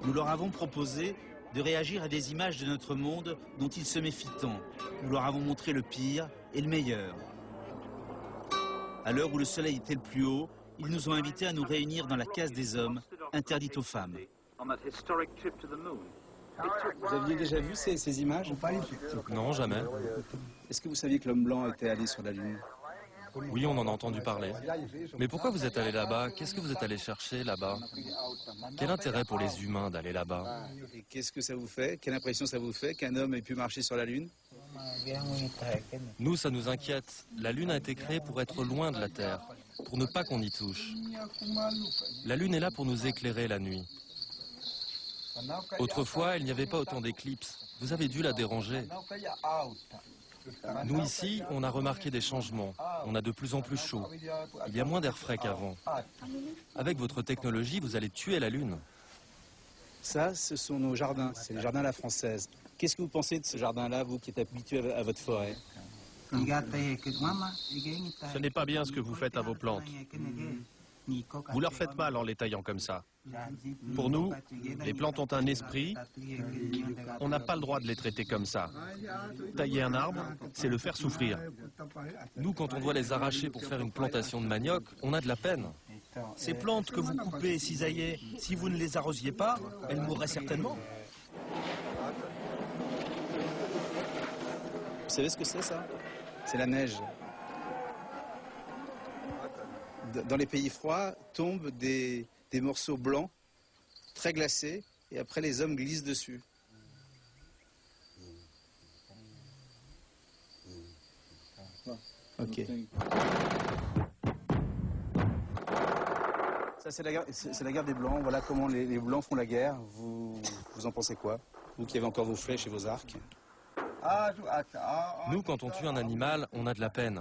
Nous leur avons proposé de réagir à des images de notre monde dont ils se méfient tant. Nous leur avons montré le pire et le meilleur. À l'heure où le soleil était le plus haut, ils nous ont invités à nous réunir dans la case des hommes, interdite aux femmes. Vous aviez déjà vu ces images? Non, jamais. Est-ce que vous saviez que l'homme blanc était allé sur la Lune? Oui, on en a entendu parler. Mais pourquoi vous êtes allé là-bas? Qu'est-ce que vous êtes allé chercher là-bas? Quel intérêt pour les humains d'aller là-bas? Et qu'est-ce que ça vous fait? Quelle impression ça vous fait qu'un homme ait pu marcher sur la Lune? Nous, ça nous inquiète. La Lune a été créée pour être loin de la Terre, pour ne pas qu'on y touche. La Lune est là pour nous éclairer la nuit. Autrefois, il n'y avait pas autant d'éclipses. Vous avez dû la déranger. Nous, ici, on a remarqué des changements. On a de plus en plus chaud. Il y a moins d'air frais qu'avant. Avec votre technologie, vous allez tuer la Lune. Ça, ce sont nos jardins. C'est les jardins à la française. Qu'est-ce que vous pensez de ce jardin-là, vous qui êtes habitué à votre forêt? Ce n'est pas bien ce que vous faites à vos plantes. Vous leur faites mal en les taillant comme ça. Pour nous, les plantes ont un esprit. On n'a pas le droit de les traiter comme ça. Tailler un arbre, c'est le faire souffrir. Nous, quand on doit les arracher pour faire une plantation de manioc, on a de la peine. Ces plantes que vous coupez et cisaillez, si vous ne les arrosiez pas, elles mourraient certainement. Vous savez ce que c'est, ça? C'est la neige. Dans les pays froids, tombent des morceaux blancs, très glacés, et après les hommes glissent dessus. Ok. Ça, c'est la guerre des Blancs. Voilà comment les Blancs font la guerre. Vous en pensez quoi? Vous qui avez encore vos flèches et vos arcs. Nous, quand on tue un animal, on a de la peine.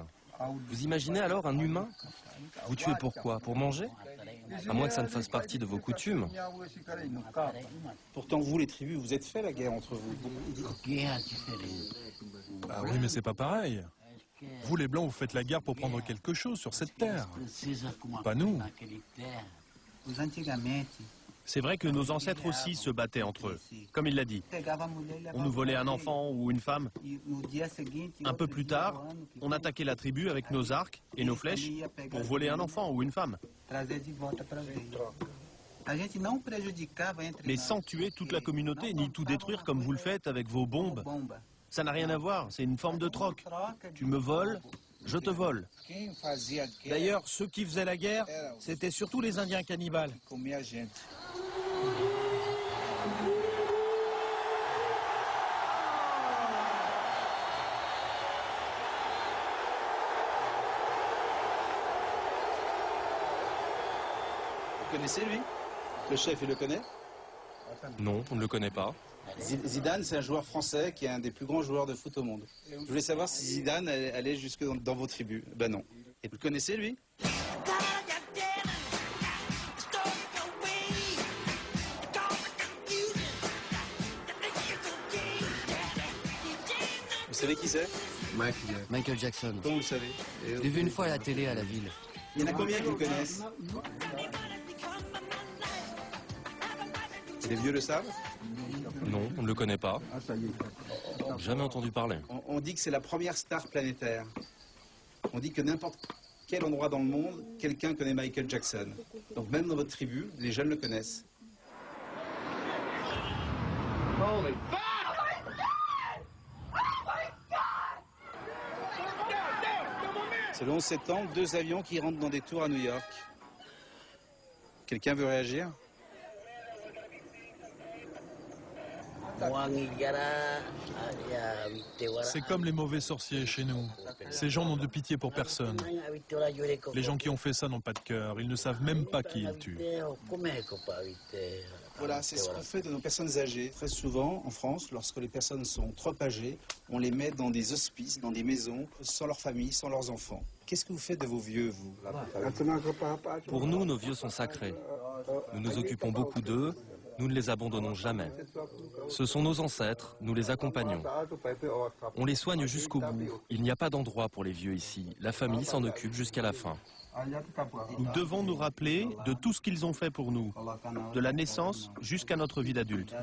Vous imaginez alors un humain? Vous tuez pourquoi? Pour manger? À moins que ça ne fasse partie de vos coutumes. Pourtant, vous, les tribus, vous êtes fait la guerre entre vous. Bah oui, mais c'est pas pareil. Vous, les Blancs, vous faites la guerre pour prendre quelque chose sur cette terre. Pas nous. C'est vrai que nos ancêtres aussi se battaient entre eux. Comme il l'a dit, on nous volait un enfant ou une femme. Un peu plus tard, on attaquait la tribu avec nos arcs et nos flèches pour voler un enfant ou une femme. Mais sans tuer toute la communauté, ni tout détruire comme vous le faites avec vos bombes. Ça n'a rien à voir, c'est une forme de troc. Tu me voles, je te vole. D'ailleurs, ceux qui faisaient la guerre, c'était surtout les Indiens cannibales. Vous connaissez, lui? Le chef, il le connaît? Non, on ne le connaît pas. Zidane, c'est un joueur français qui est un des plus grands joueurs de foot au monde. Je voulais savoir si Zidane allait jusque dans vos tribus. Ben non. Et vous le connaissez, lui? Vous savez qui c'est? Michael Jackson. Comment vous le savez? Je l'ai vu une fois à la télé à la ville. Il y en a combien qui le connaissent? Les vieux le savent? Non, on ne le connaît pas. Jamais entendu parler. On dit que c'est la première star planétaire. On dit que n'importe quel endroit dans le monde, quelqu'un connaît Michael Jackson. Donc même dans votre tribu, les jeunes le connaissent. C'est le 11 septembre, 2 avions qui rentrent dans des tours à New York. Quelqu'un veut réagir? C'est comme les mauvais sorciers chez nous. Ces gens n'ont de pitié pour personne. Les gens qui ont fait ça n'ont pas de cœur. Ils ne savent même pas qui ils tuent. Voilà, c'est ce qu'on fait de nos personnes âgées. Très souvent, en France, lorsque les personnes sont trop âgées, on les met dans des hospices, dans des maisons, sans leur famille, sans leurs enfants. Qu'est-ce que vous faites de vos vieux, vous? Pour nous, nos vieux sont sacrés. Nous nous occupons beaucoup d'eux. Nous ne les abandonnons jamais. Ce sont nos ancêtres, nous les accompagnons. On les soigne jusqu'au bout. Il n'y a pas d'endroit pour les vieux ici. La famille s'en occupe jusqu'à la fin. Nous devons nous rappeler de tout ce qu'ils ont fait pour nous, de la naissance jusqu'à notre vie d'adulte.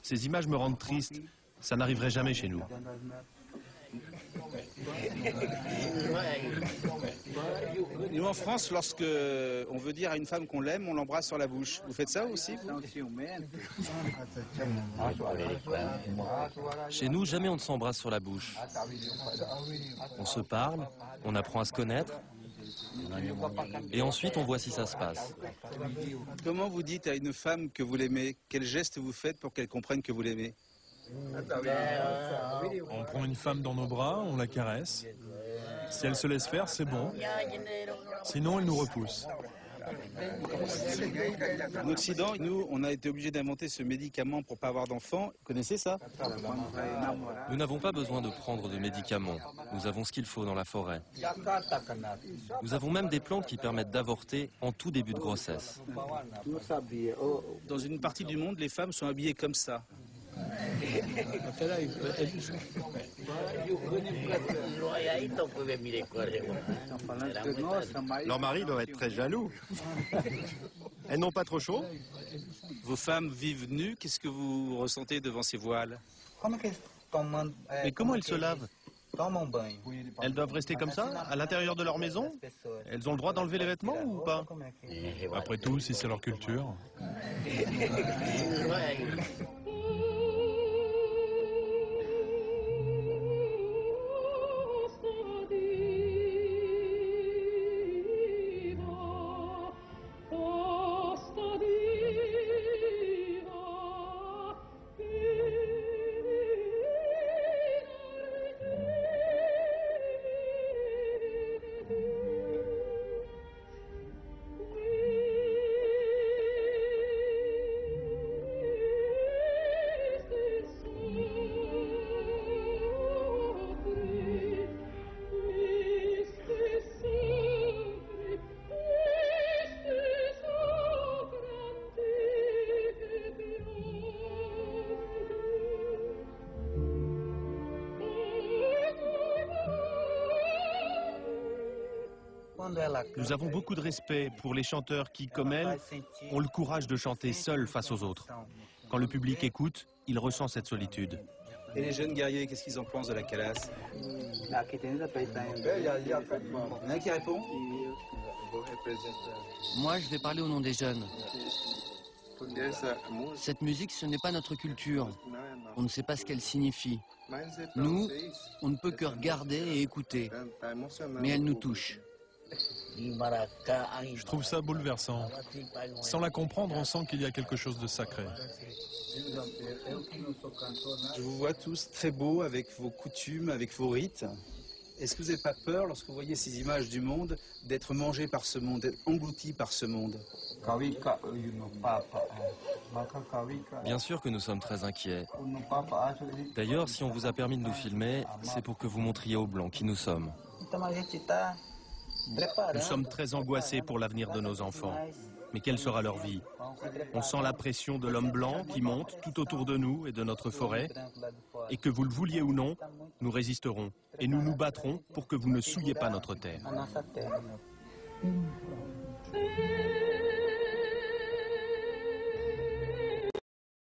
Ces images me rendent triste. Ça n'arriverait jamais chez nous. Nous, en France, lorsque on veut dire à une femme qu'on l'aime, on l'embrasse sur la bouche. Vous faites ça aussi, vous? Chez nous, jamais on ne s'embrasse sur la bouche. On se parle, on apprend à se connaître, et ensuite on voit si ça se passe. Comment vous dites à une femme que vous l'aimez? Quel geste vous faites pour qu'elle comprenne que vous l'aimez? On prend une femme dans nos bras, on la caresse. Si elle se laisse faire, c'est bon. Sinon, elle nous repousse. En Occident, nous, on a été obligés d'inventer ce médicament pour pas avoir d'enfants. Vous connaissez ça? Nous n'avons pas besoin de prendre de médicaments. Nous avons ce qu'il faut dans la forêt. Nous avons même des plantes qui permettent d'avorter en tout début de grossesse. Dans une partie du monde, les femmes sont habillées comme ça. Leur mari doit être très jaloux. Elles n'ont pas trop chaud? Vos femmes vivent nues, qu'est-ce que vous ressentez devant ces voiles? Mais comment elles se lavent? Elles doivent rester comme ça, à l'intérieur de leur maison? Elles ont le droit d'enlever les vêtements ou pas? Après tout, si c'est leur culture. Nous avons beaucoup de respect pour les chanteurs qui, comme elles, ont le courage de chanter seuls face aux autres. Quand le public écoute, il ressent cette solitude. Et les jeunes guerriers, qu'est-ce qu'ils en pensent de la calasse? Il y en a un qui répond? Moi, je vais parler au nom des jeunes. Cette musique, ce n'est pas notre culture. On ne sait pas ce qu'elle signifie. Nous, on ne peut que regarder et écouter. Mais elle nous touche. Je trouve ça bouleversant. Sans la comprendre, on sent qu'il y a quelque chose de sacré. Je vous vois tous très beaux avec vos coutumes, avec vos rites. Est-ce que vous n'avez pas peur, lorsque vous voyez ces images du monde, d'être mangé par ce monde, d'être englouti par ce monde? Bien sûr que nous sommes très inquiets. D'ailleurs, si on vous a permis de nous filmer, c'est pour que vous montriez aux Blancs qui nous sommes. Nous sommes très angoissés pour l'avenir de nos enfants. Mais quelle sera leur vie? On sent la pression de l'homme blanc qui monte tout autour de nous et de notre forêt. Et que vous le vouliez ou non, nous résisterons. Et nous nous battrons pour que vous ne souilliez pas notre terre.